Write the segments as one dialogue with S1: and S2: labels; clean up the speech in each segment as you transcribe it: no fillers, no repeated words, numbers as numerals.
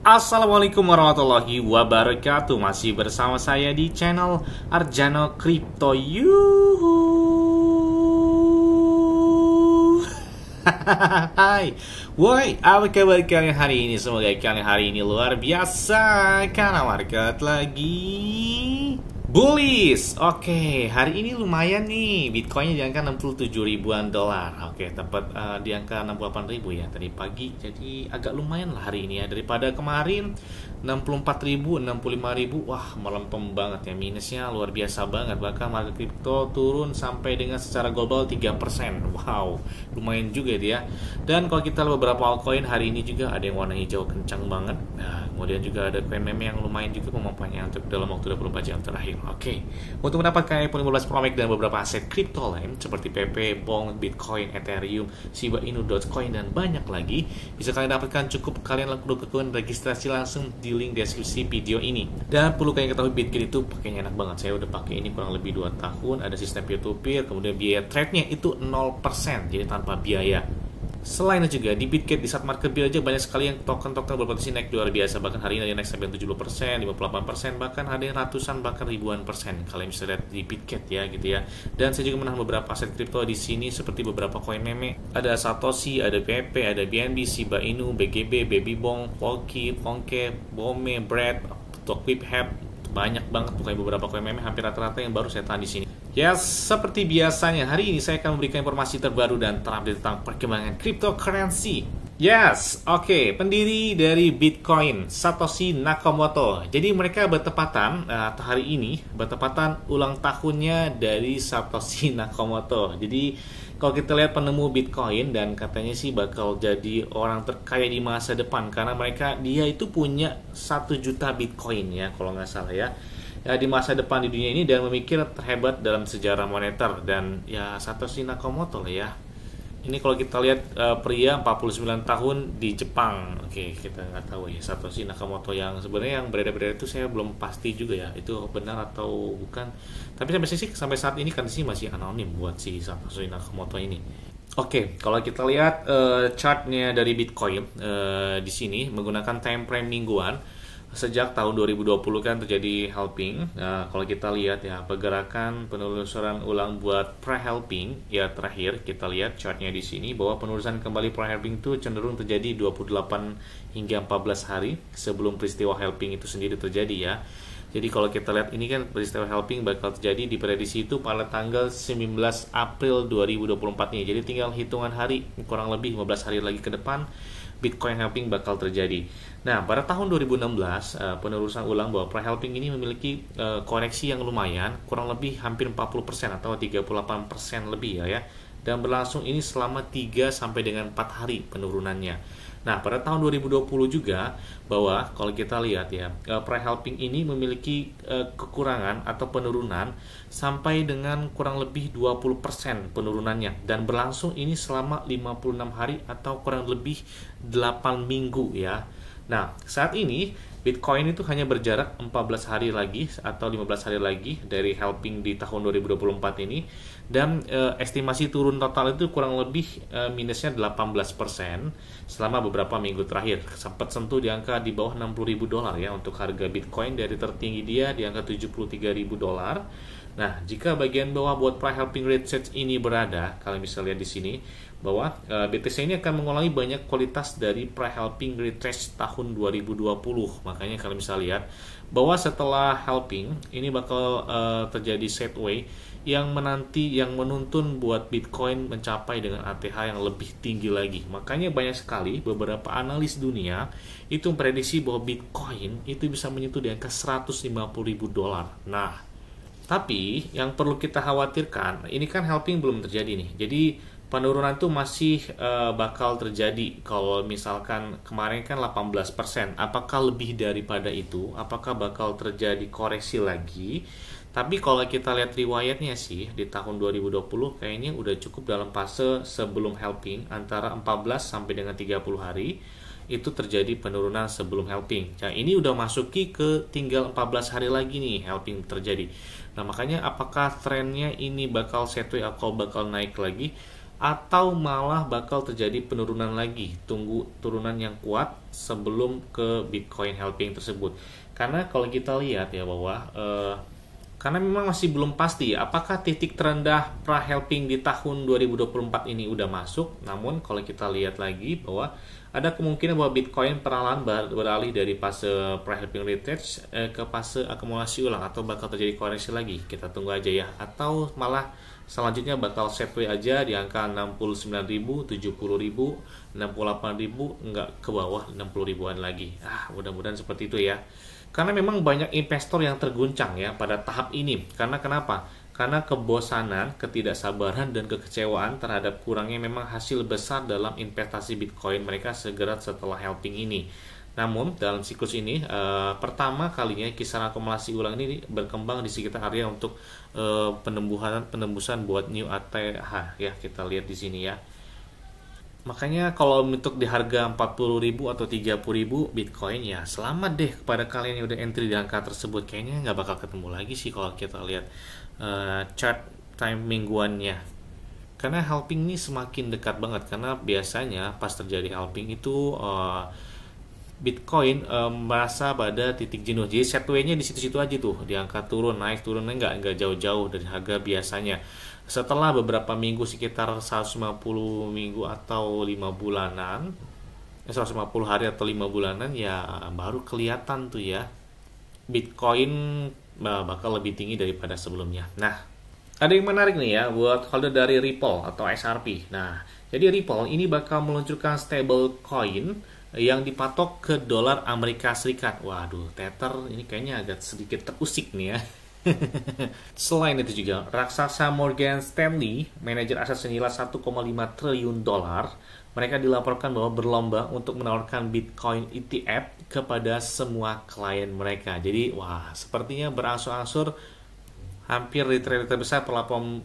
S1: Assalamualaikum warahmatullahi wabarakatuh. Masih bersama saya di channel Arjano Crypto. Hai, woi, apa kabar kalian hari ini? Semoga kalian hari ini luar biasa karena market lagi bullish. Oke, hari ini lumayan nih. Bitcoinnya di angka 67 ribuan dolar. Oke, tempat di angka 68 ribu ya tadi pagi. Jadi agak lumayan lah hari ini ya. Daripada kemarin 64 ribu, 65 ribu. Wah, melempem banget ya. Minusnya luar biasa banget. Bahkan market kripto turun sampai dengan secara global 3%. Wow, lumayan juga dia. Dan kalau kita lihat beberapa altcoin hari ini juga ada yang warna hijau kencang banget. Nah, kemudian juga ada coin meme yang lumayan juga pemampannya untuk dalam waktu 24 jam terakhir. Oke, untuk mendapatkan iPhone 15 Pro Max dan beberapa aset kripto lain seperti PP, Bong, Bitcoin, Ethereum, Shiba Inu, Dogecoin, dan banyak lagi, bisa kalian dapatkan cukup kalian lakukan registrasi langsung di link deskripsi video ini. Dan perlu kalian ketahui Bitcoin itu pakainya enak banget. Saya udah pakai ini kurang lebih 2 tahun, ada sistem peer-to-peer, kemudian biaya trade-nya itu 0%, jadi tanpa biaya. Selain itu juga di Bitget di saat market bill aja banyak sekali yang token-token berpotensi naik luar biasa. Bahkan hari ini ada yang naik sampai 70%, 58%, bahkan ada yang ratusan bahkan ribuan persen. Kalian bisa lihat di Bitget ya gitu ya. Dan saya juga menahan beberapa aset kripto di sini seperti beberapa koin meme. Ada Satoshi, ada PP, ada BNB, Shiba Inu, BGB, Babybong, Polki, Ponke, Bome, Bread, Tokwip, banyak banget pokoknya beberapa koin meme hampir rata-rata yang baru saya tahan di sini. Yes, seperti biasanya hari ini saya akan memberikan informasi terbaru dan terupdate tentang perkembangan cryptocurrency. Yes, oke, pendiri dari Bitcoin, Satoshi Nakamoto. Jadi mereka bertepatan hari ini bertepatan ulang tahunnya dari Satoshi Nakamoto. Jadi kalau kita lihat penemu Bitcoin dan katanya sih bakal jadi orang terkaya di masa depan karena dia itu punya 1 juta Bitcoin ya kalau nggak salah ya di masa depan di dunia ini dan memikir terhebat dalam sejarah moneter dan ya Satoshi Nakamoto lah ya. Ini kalau kita lihat pria 49 tahun di Jepang. Oke, kita nggak tahu ya Satoshi Nakamoto yang sebenarnya yang beredar-beredar itu saya belum pasti juga ya itu benar atau bukan. Tapi sampai saat ini kan sih masih anonim buat si Satoshi Nakamoto ini. Oke, kalau kita lihat chartnya dari Bitcoin di sini menggunakan time frame mingguan. Sejak tahun 2020 kan terjadi halving. Nah, kalau kita lihat ya pergerakan penelusuran ulang buat pre-halving ya terakhir kita lihat chartnya di sini bahwa penelusuran kembali pre-halving itu cenderung terjadi 28 hingga 14 hari sebelum peristiwa halving itu sendiri terjadi ya. Jadi kalau kita lihat ini kan peristiwa halving bakal terjadi di prediksi itu pada tanggal 19 April 2024 nih. Jadi tinggal hitungan hari kurang lebih 15 hari lagi ke depan Bitcoin halving bakal terjadi. Nah, pada tahun 2016 penelusuran ulang bahwa pre-halving ini memiliki koreksi yang lumayan, kurang lebih hampir 40% atau 38% lebih ya. Dan berlangsung ini selama 3 sampai dengan 4 hari penurunannya. Nah, pada tahun 2020 juga bahwa kalau kita lihat ya, pre-halving ini memiliki kekurangan atau penurunan sampai dengan kurang lebih 20% penurunannya dan berlangsung ini selama 56 hari atau kurang lebih 8 minggu ya. Nah, saat ini Bitcoin itu hanya berjarak 14 hari lagi atau 15 hari lagi dari halving di tahun 2024 ini dan estimasi turun total itu kurang lebih minusnya 18% selama beberapa minggu terakhir. Sempat sentuh di angka di bawah 60.000 dolar ya untuk harga Bitcoin dari tertinggi dia di angka 73.000 dolar. Nah, jika bagian bawah buat pre-halving research ini berada, kalian bisa lihat di sini bahwa BTC ini akan mengulangi banyak kualitas dari pre-halving retest tahun 2020. Makanya kalian bisa lihat bahwa setelah halving ini bakal terjadi sideway yang menuntun buat Bitcoin mencapai dengan ATH yang lebih tinggi lagi. Makanya banyak sekali beberapa analis dunia itu memprediksi bahwa Bitcoin itu bisa menyentuh di angka 150.000 dolar. Nah, tapi yang perlu kita khawatirkan, ini kan halving belum terjadi nih. Jadi penurunan itu masih bakal terjadi. Kalau misalkan kemarin kan 18%, apakah lebih daripada itu? Apakah bakal terjadi koreksi lagi? Tapi kalau kita lihat riwayatnya sih di tahun 2020 kayaknya udah cukup dalam fase sebelum halving antara 14 sampai dengan 30 hari. Itu terjadi penurunan sebelum halving. Nah, ini udah masuki ke tinggal 14 hari lagi nih halving terjadi. Nah, makanya apakah trennya ini bakal sideways atau bakal naik lagi? atau malah bakal terjadi penurunan lagi. Tunggu turunan yang kuat sebelum ke Bitcoin halving tersebut. Karena kalau kita lihat ya bahwa karena memang masih belum pasti apakah titik terendah pra-halving di tahun 2024 ini udah masuk. Namun kalau kita lihat lagi bahwa ada kemungkinan bahwa Bitcoin perlahan beralih dari fase pre-halving retest ke fase akumulasi ulang, atau bakal terjadi koreksi lagi. Kita tunggu aja ya. Atau malah selanjutnya bakal sideways aja di angka 69.000, 70.000, 68.000, enggak ke bawah 60.000-an lagi. Mudah-mudahan seperti itu ya. Karena memang banyak investor yang terguncang ya pada tahap ini. Karena kenapa? Karena kebosanan, ketidaksabaran, dan kekecewaan terhadap kurangnya memang hasil besar dalam investasi Bitcoin mereka segera setelah halving ini. Namun dalam siklus ini pertama kalinya kisaran akumulasi ulang ini berkembang di sekitar area untuk penembusan buat new ATH ya, kita lihat di sini ya. Makanya kalau untuk di harga 40.000 atau 30.000 Bitcoin ya selamat deh kepada kalian yang udah entry di angka tersebut. Kayaknya nggak bakal ketemu lagi sih kalau kita lihat chart time mingguannya. Karena halving ini semakin dekat banget, karena biasanya pas terjadi halving itu Bitcoin merasa pada titik jenuh. Jadi setway-nya di situ-situ aja tuh, di angka turun, naik turunnya nggak jauh-jauh dari harga biasanya. Setelah beberapa minggu, sekitar 150 minggu atau 5 bulanan, 150 hari atau 5 bulanan ya baru kelihatan tuh ya Bitcoin bakal lebih tinggi daripada sebelumnya. Nah, ada yang menarik nih ya buat holder dari Ripple atau XRP. Nah, jadi Ripple ini bakal meluncurkan stable coin yang dipatok ke dolar Amerika Serikat. Waduh, Tether ini kayaknya agak sedikit terusik nih ya. Selain itu juga, raksasa Morgan Stanley, manajer aset senilai 1,5 triliun dolar, mereka dilaporkan bahwa berlomba untuk menawarkan Bitcoin ETF kepada semua klien mereka. Jadi, wah, sepertinya berangsur-angsur hampir retail besar platform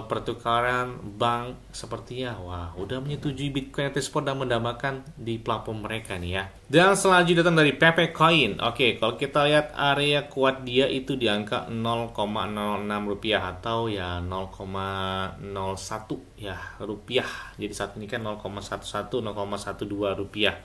S1: pertukaran bank sepertinya udah menyetujui Bitcoin ekspor dan mendambakan di platform mereka nih ya. Dan selanjutnya datang dari Pepe Coin. Oke, kalau kita lihat area kuat dia itu di angka 0,06 rupiah atau ya 0,01 ya rupiah. Jadi saat ini kan 0,11 0,12 rupiah.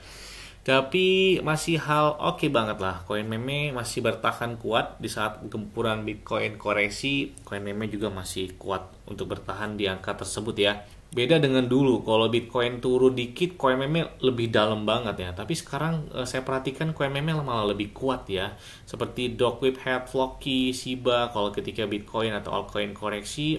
S1: Tapi masih hal oke banget lah. Koin meme masih bertahan kuat di saat gempuran Bitcoin koreksi. Koin meme juga masih kuat untuk bertahan di angka tersebut ya. Beda dengan dulu, kalau Bitcoin turun dikit, koin meme lebih dalam banget ya. Tapi sekarang saya perhatikan koin meme malah lebih kuat ya. Seperti Dogwifhat, Floki, Shiba. Kalau ketika Bitcoin atau altcoin koreksi,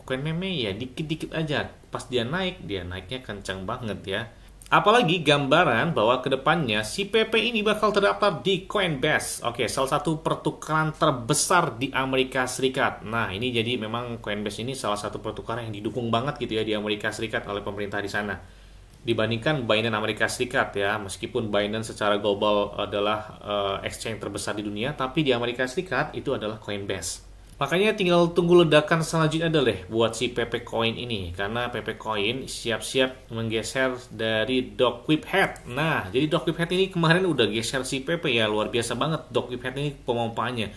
S1: koin meme ya dikit-dikit aja. Pas dia naiknya kencang banget ya. Apalagi gambaran bahwa kedepannya si PP ini bakal terdaftar di Coinbase. Oke, salah satu pertukaran terbesar di Amerika Serikat. Nah, ini jadi memang Coinbase ini salah satu pertukaran yang didukung banget gitu ya di Amerika Serikat oleh pemerintah di sana. Dibandingkan Binance Amerika Serikat ya, meskipun Binance secara global adalah exchange terbesar di dunia, tapi di Amerika Serikat itu adalah Coinbase. Makanya tinggal tunggu ledakan selanjutnya adalah buat si PP Coin ini. Karena PP Coin siap-siap menggeser dari Dogwifhat. Nah, jadi Dogwifhat ini kemarin udah geser si PP ya. Luar biasa banget Dogwifhat ini pemompaannya.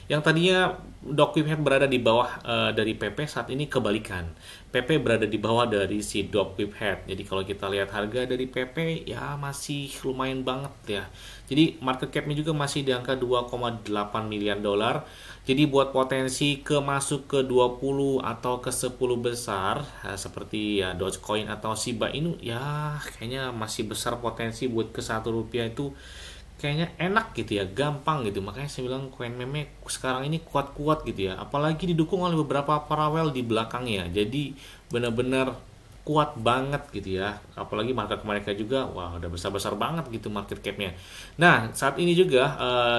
S1: Yang tadinya Dogwifhat berada di bawah dari PP, saat ini kebalikan. PP berada di bawah dari si Dogwifhat. Jadi kalau kita lihat harga dari PP ya masih lumayan banget ya. Jadi market cap-nya juga masih di angka 2,8 miliar dolar. Jadi buat potensi masuk ke 20 atau ke 10 besar seperti ya Dogecoin atau Shiba Inu ya kayaknya masih besar potensi buat ke 1 rupiah itu kayaknya enak gitu ya, gampang gitu. Makanya saya bilang koin meme sekarang ini kuat-kuat gitu ya. Apalagi didukung oleh beberapa paralel di belakangnya. Jadi benar-benar kuat banget gitu ya. Apalagi market mereka juga udah besar-besar banget gitu market cap-nya. Nah, saat ini juga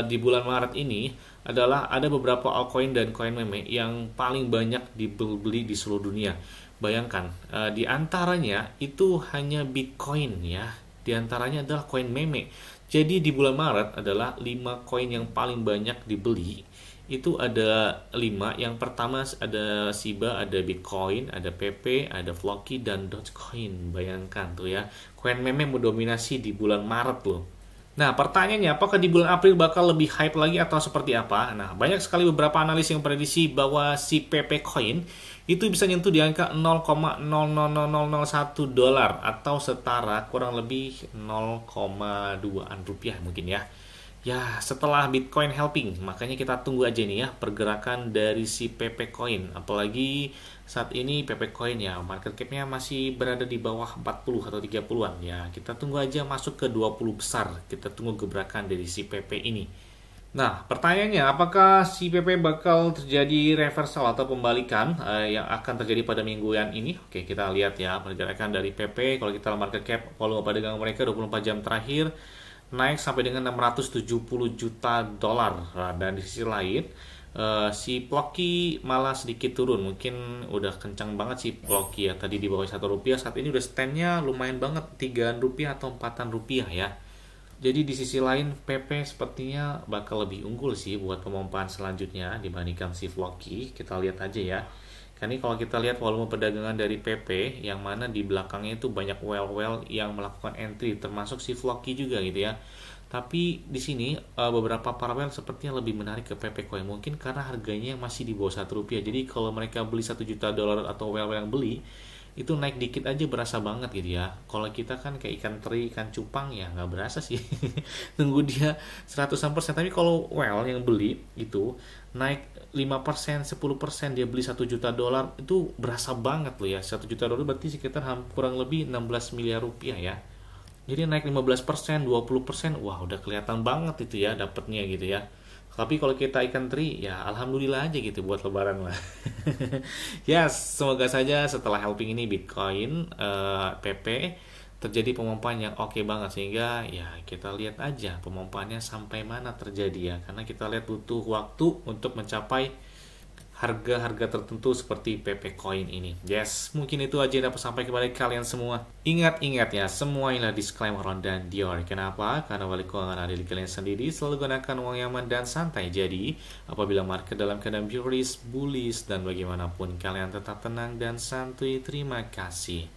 S1: di bulan Maret ini adalah ada beberapa altcoin dan koin meme yang paling banyak dibeli di seluruh dunia. Bayangkan, di antaranya itu hanya Bitcoin ya. Di antaranya adalah koin meme. Jadi di bulan Maret adalah 5 koin yang paling banyak dibeli. Itu ada 5. Yang pertama ada Shiba, ada Bitcoin, ada PP, ada Floki, dan Dogecoin. Bayangkan tuh ya, koin meme mendominasi di bulan Maret loh. Nah, pertanyaannya, apakah di bulan April bakal lebih hype lagi atau seperti apa? Nah, banyak sekali beberapa analis yang prediksi bahwa si PP Coin itu bisa nyentuh di angka 0,000001 dolar atau setara kurang lebih 0,2-an rupiah mungkin ya. Ya, setelah Bitcoin helping, makanya kita tunggu aja nih ya pergerakan dari si PP Coin. Apalagi saat ini PP Coin ya market cap-nya masih berada di bawah 40 atau 30-an ya. Kita tunggu aja masuk ke 20 besar. Kita tunggu gebrakan dari si PP ini. Nah, pertanyaannya apakah si PP bakal terjadi reversal atau pembalikan yang akan terjadi pada mingguan ini? Oke, kita lihat ya pergerakan dari PP. Kalau kita market cap volume perdagangan mereka 24 jam terakhir naik sampai dengan 670 juta dolar. Nah, dan di sisi lain si Plocky malah sedikit turun. Mungkin udah kencang banget si Plocky ya, tadi di bawah 1 rupiah, saat ini udah standnya lumayan banget 3 rupiah atau 4 rupiah ya. Jadi di sisi lain PP sepertinya bakal lebih unggul sih buat pemompaan selanjutnya dibandingkan si Plocky. Kita lihat aja ya. Karena kalau kita lihat volume perdagangan dari PP, yang mana di belakangnya itu banyak well-well yang melakukan entry, termasuk si Floki juga gitu ya. Tapi di sini beberapa paralel sepertinya lebih menarik ke PP Coin, mungkin karena harganya masih di bawah 1 rupiah. Jadi kalau mereka beli 1 juta dolar atau well-well yang beli, itu naik dikit aja berasa banget gitu ya. Kalau kita kan kayak ikan teri, ikan cupang ya nggak berasa sih. Tunggu dia 100%. Tapi kalau well yang beli itu naik 5%, 10%, dia beli 1 juta dolar, itu berasa banget loh ya. 1 juta dolar berarti sekitar kurang lebih 16 miliar rupiah ya. Jadi naik 15%, 20%, wah udah kelihatan banget itu ya dapatnya gitu ya. Tapi kalau kita ikan teri, ya alhamdulillah aja gitu buat lebaran lah. Yes, semoga saja setelah helping ini Bitcoin, PP, terjadi pemompaan yang oke banget. Sehingga ya kita lihat aja pemompaannya sampai mana terjadi ya. Karena kita lihat butuh waktu untuk mencapai harga-harga tertentu seperti PP Coin ini. Yes, mungkin itu aja yang dapat sampai kepada kalian semua. Ingat-ingat ya, semua inilah disclaimer dan Dior. Kenapa? Karena balik keuangan ada di kalian sendiri. Selalu gunakan uang yang aman dan santai. Jadi, apabila market dalam keadaan bullish, dan bagaimanapun kalian tetap tenang dan santuy. Terima kasih.